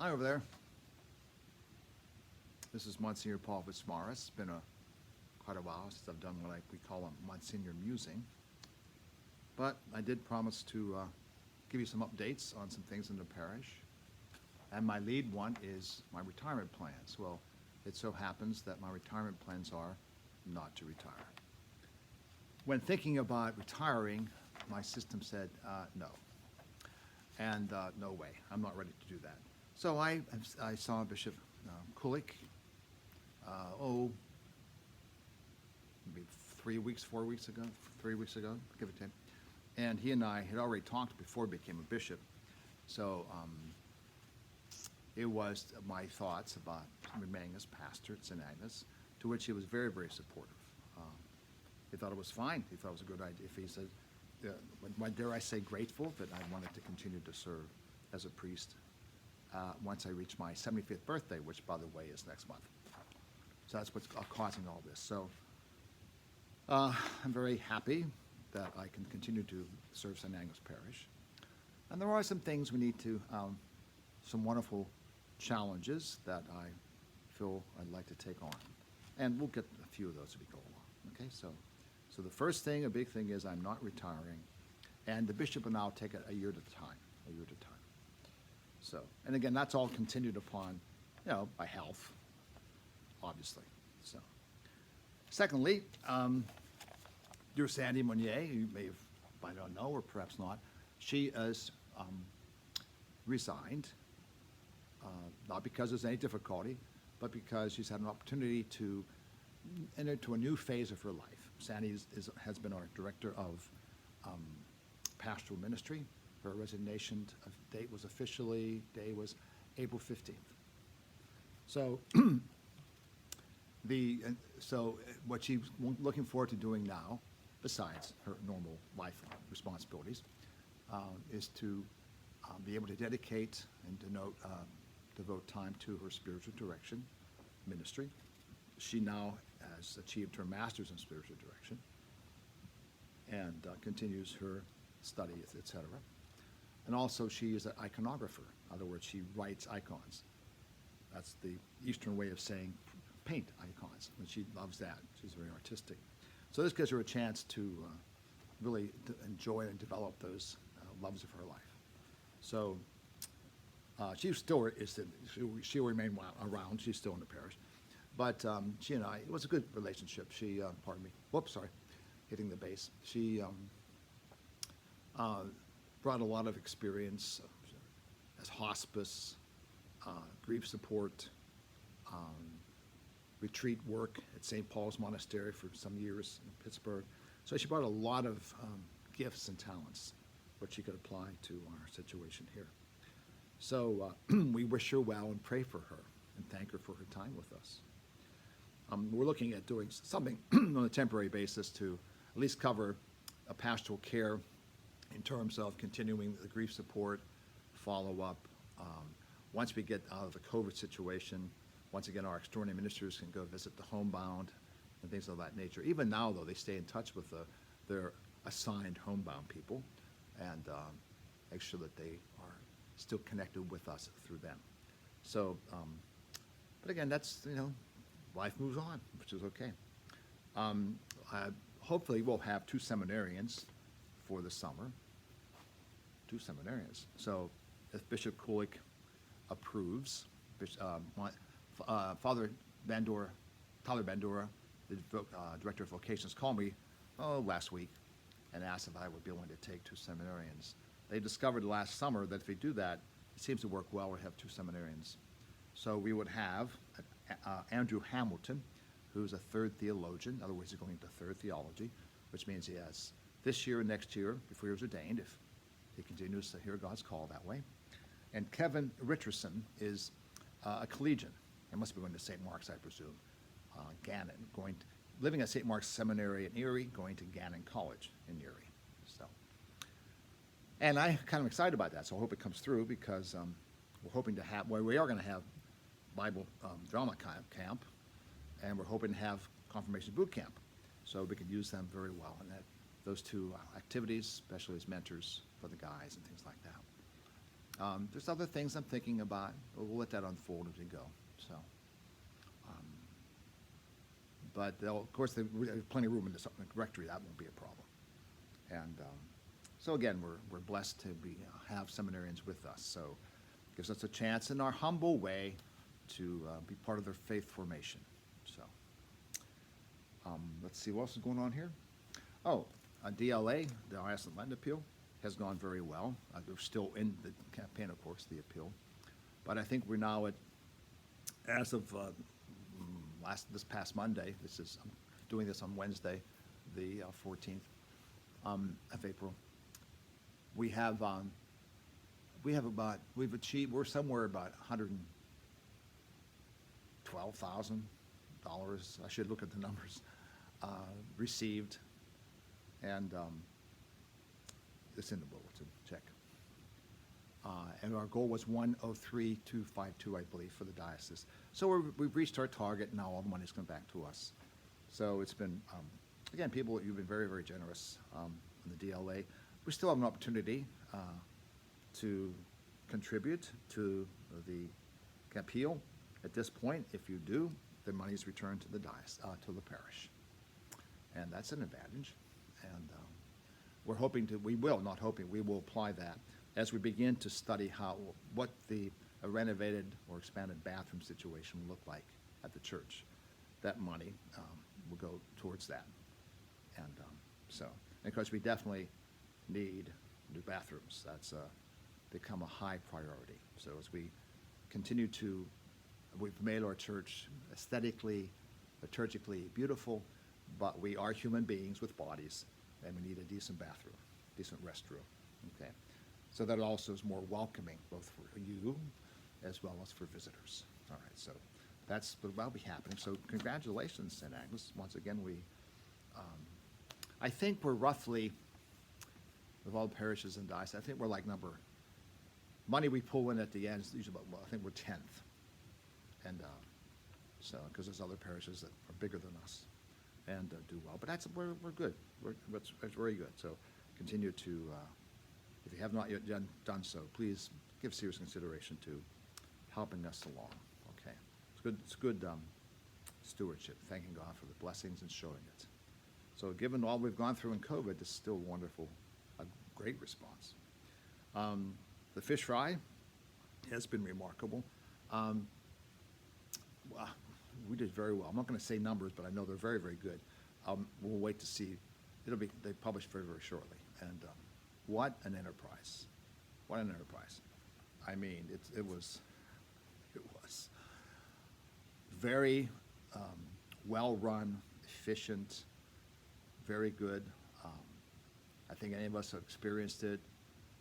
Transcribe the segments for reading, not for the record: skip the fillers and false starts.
Hi over there. This is Monsignor Paul Fitzmaurice. It's been quite a while since I've done what we call a Monsignor musing. But I did promise to give you some updates on some things in the parish. And my lead one is my retirement plans. Well, it so happens that my retirement plans are not to retire. When thinking about retiring, my system said no. And no way, I'm not ready to do that. So I saw Bishop Kulik, maybe 3 weeks, 4 weeks ago, 3 weeks ago, give or take. And he and I had already talked before he became a bishop. So it was my thoughts about remaining as pastor at St. Agnes, to which he was very, very supportive. He thought it was fine. He thought it was a good idea. If he said, dare I say, grateful that I wanted to continue to serve as a priest once I reach my 75th birthday, which, by the way, is next month. So that's what's causing all this. So I'm very happy that I can continue to serve St. Agnes Parish. And there are some things we need to, some wonderful challenges that I feel I'd like to take on. And we'll get a few of those as we go along. Okay, so the first thing, a big thing, is I'm not retiring. And the bishop and I will take it a year at a time, So, and again, that's all continued upon, by health, obviously. So, secondly, dear Sandy Monier, you may have, I don't know, or perhaps not, she has resigned, not because there's any difficulty, but because she's had an opportunity to enter into a new phase of her life. Sandy has been our director of pastoral ministry. Her resignation date was April 15th. So, so what she's looking forward to doing now, besides her normal life responsibilities, is to be able to dedicate and devote time to her spiritual direction ministry. She now has achieved her master's in spiritual direction and continues her studies, etc. And also she is an iconographer. In other words, she writes icons. That's the Eastern way of saying paint icons, and she loves that. She's very artistic. So this gives her a chance to really enjoy and develop those loves of her life. So she still is, she'll remain around. She's still in the parish. But she and I, it was a good relationship. She, pardon me, whoops, sorry, hitting the bass. She brought a lot of experience as hospice, grief support, retreat work at St. Paul's Monastery for some years in Pittsburgh. So she brought a lot of gifts and talents, which she could apply to our situation here. So we wish her well and pray for her and thank her for her time with us. We're looking at doing something on a temporary basis to at least cover a pastoral care in terms of continuing the grief support, follow-up. Once we get out of the COVID situation, once again, our extraordinary ministers can go visit the homebound and things of that nature. Even now, though, they stay in touch with their assigned homebound people and make sure that they are still connected with us through them. So, but again, that's, life moves on, which is okay. Hopefully we'll have 2 seminarians for the summer. 2 seminarians. So if Bishop Kulik approves, Father Bandura, Tyler Bandura, the Director of Vocations, called me last week and asked if I would be willing to take 2 seminarians. They discovered last summer that if we do that, it seems to work well. We have 2 seminarians. So we would have Andrew Hamilton, who's a 3rd theologian. In other words, he's going into 3rd theology, which means he has this year and next year, before he was ordained, if he continues to hear God's call that way. And Kevin Richardson is a collegian. He must be going to St. Mark's, I presume, Gannon, living at St. Mark's Seminary in Erie, going to Gannon College in Erie. So, and I'm kind of excited about that, so I hope it comes through because we're hoping to have, we are going to have Bible drama camp, and we're hoping to have confirmation boot camp, so we can use them very well in those 2 activities, especially as mentors for the guys and things like that. There's other things I'm thinking about, but we'll let that unfold as we go. So, but of course, there's plenty of room in the rectory. That won't be a problem. And so again, we're blessed to have seminarians with us. So, it gives us a chance in our humble way to be part of their faith formation. So, let's see what else is going on here. Oh, DLA, the Diocesan Land Appeal, has gone very well. They're still in the campaign, of course, the appeal. But I think we're now at, as of this past Monday, I'm doing this on Wednesday, the 14th of April. We've achieved, we're somewhere about $112,000. I should look at the numbers, received. And it's in the bulletin, check. And our goal was 103,252, I believe, for the diocese. So we've reached our target. Now all the money's come back to us. So it's been, again, people, you've been very, very generous in the DLA. We still have an opportunity to contribute to the appeal. At this point, if you do, the money is returned to the diocese, to the parish. And that's an advantage. And we're hoping to, we will apply that as we begin to study what a renovated or expanded bathroom situation will look like at the church. That money will go towards that. And of course, we definitely need new bathrooms. That's become a high priority. So as we continue we've made our church aesthetically, liturgically beautiful, but we are human beings with bodies, and we need a decent bathroom, decent restroom, okay? So that also is more welcoming, both for you as well as for visitors. All right, so that's what will be happening. So congratulations, St. Agnes. Once again, I think we're roughly, with all the parishes and dioceses, I think we're like money we pull in at the end is usually about, well, I think we're 10th. And so, because there's other parishes that are bigger than us and do well. But we're good. It's very good. So continue to, if you have not yet done so, please give serious consideration to helping us along. Okay, it's good stewardship. Thanking God for the blessings and showing it. So given all we've gone through in COVID, it's still wonderful, a great response. The fish fry has been remarkable. We did very well. I'm not going to say numbers, but I know they're very, very good. We'll wait to see. They publish very, very shortly. And what an enterprise! What an enterprise! I mean, it was very well run, efficient, very good. I think any of us who experienced it,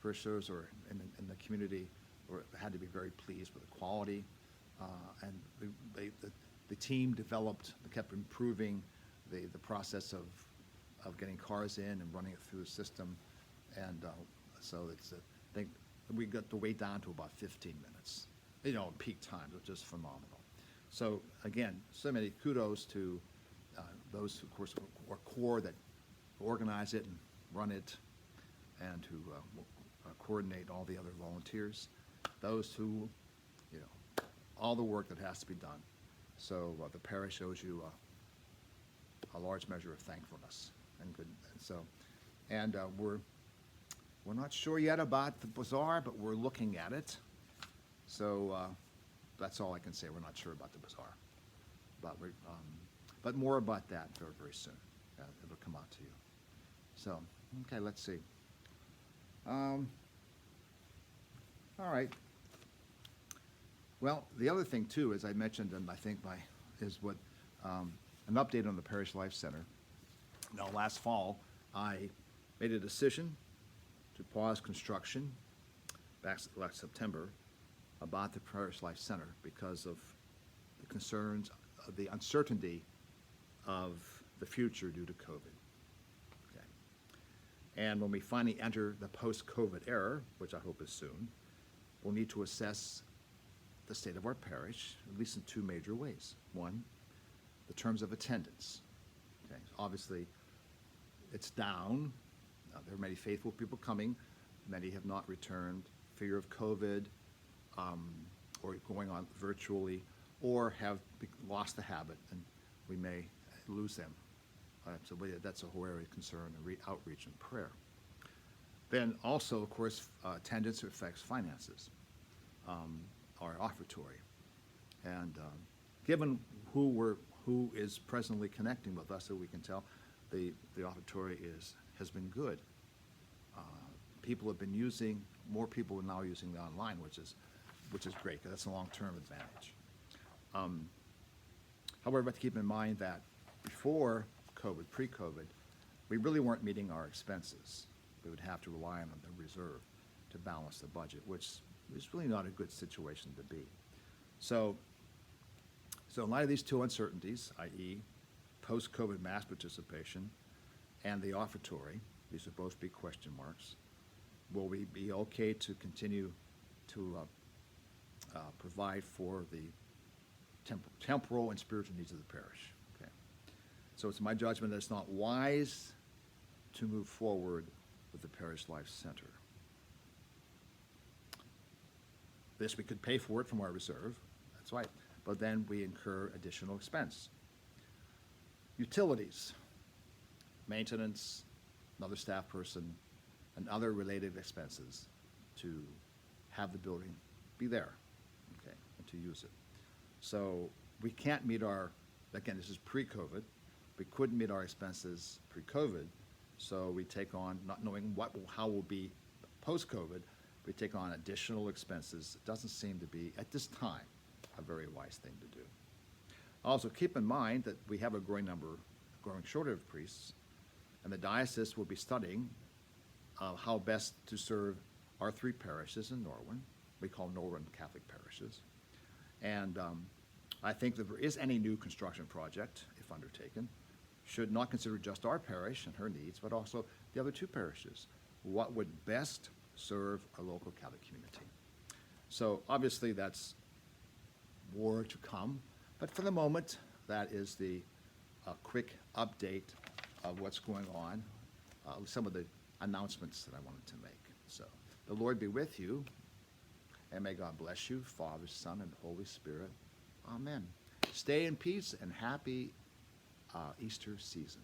parishioners or in the community, had to be very pleased with the quality. And the team kept improving the process of getting cars in and running it through the system. And so I think we got the wait down to about 15 minutes. Peak times, which is phenomenal. So again, so many kudos to those, of course, are core that organize it and run it, and who coordinate all the other volunteers. Those who, all the work that has to be done. So the parish owes you a large measure of thankfulness and good. And we're not sure yet about the bazaar, but we're looking at it. So that's all I can say. We're not sure about the bazaar, but more about that very, very soon. It'll come out to you. So okay, let's see. All right. Well, the other thing too, as I mentioned, and I think is what an update on the Parish Life Center. Now, last fall, I made a decision to pause construction back last September about the Parish Life Center because of the concerns, of the uncertainty of the future due to COVID. Okay. And when we finally enter the post-COVID era, which I hope is soon, we'll need to assess the state of our parish, at least in two major ways. One, the terms of attendance. Okay. Obviously, it's down. There are many faithful people coming. Many have not returned fear of COVID, or going on virtually, or have lost the habit, and we may lose them. So that's a whole area of concern and outreach and prayer. Then also, of course, attendance affects finances, our offertory. And given who is presently connecting with us, so we can tell, the offertory has been good. People have been using, more people are now using the online, which is great, because that's a long-term advantage. However, have to keep in mind that before COVID, pre-COVID, we really weren't meeting our expenses. We would have to rely on the reserve to balance the budget, which is really not a good situation to be. So in light of these two uncertainties, i.e. post-COVID mass participation and the offertory, these would both be question marks, will we be okay to continue to provide for the temporal and spiritual needs of the parish? Okay. So it's my judgment that it's not wise to move forward with the Parish Life Center. This, we could pay for it from our reserve, that's right, but then we incur additional expense. Utilities, maintenance, another staff person, and other related expenses to have the building be there, okay, and to use it. So we can't meet our, again, this is pre-COVID, we couldn't meet our expenses pre-COVID, so we take on, not knowing how we'll be post-COVID, we take on additional expenses. It doesn't seem to be, at this time, a very wise thing to do. Also, keep in mind that we have a growing shortage of priests, and the diocese will be studying how best to serve our 3 parishes in Norwin. We call Norwin Catholic parishes. And I think that if there is any new construction project, if undertaken, should not consider just our parish and her needs, but also the other 2 parishes. What would best serve our local Catholic community? So obviously that's more to come, but for the moment, that is the quick update of what's going on, some of the announcements that I wanted to make. So the Lord be with you, and may God bless you, Father, Son, and Holy Spirit. Amen. Stay in peace and happy Easter season.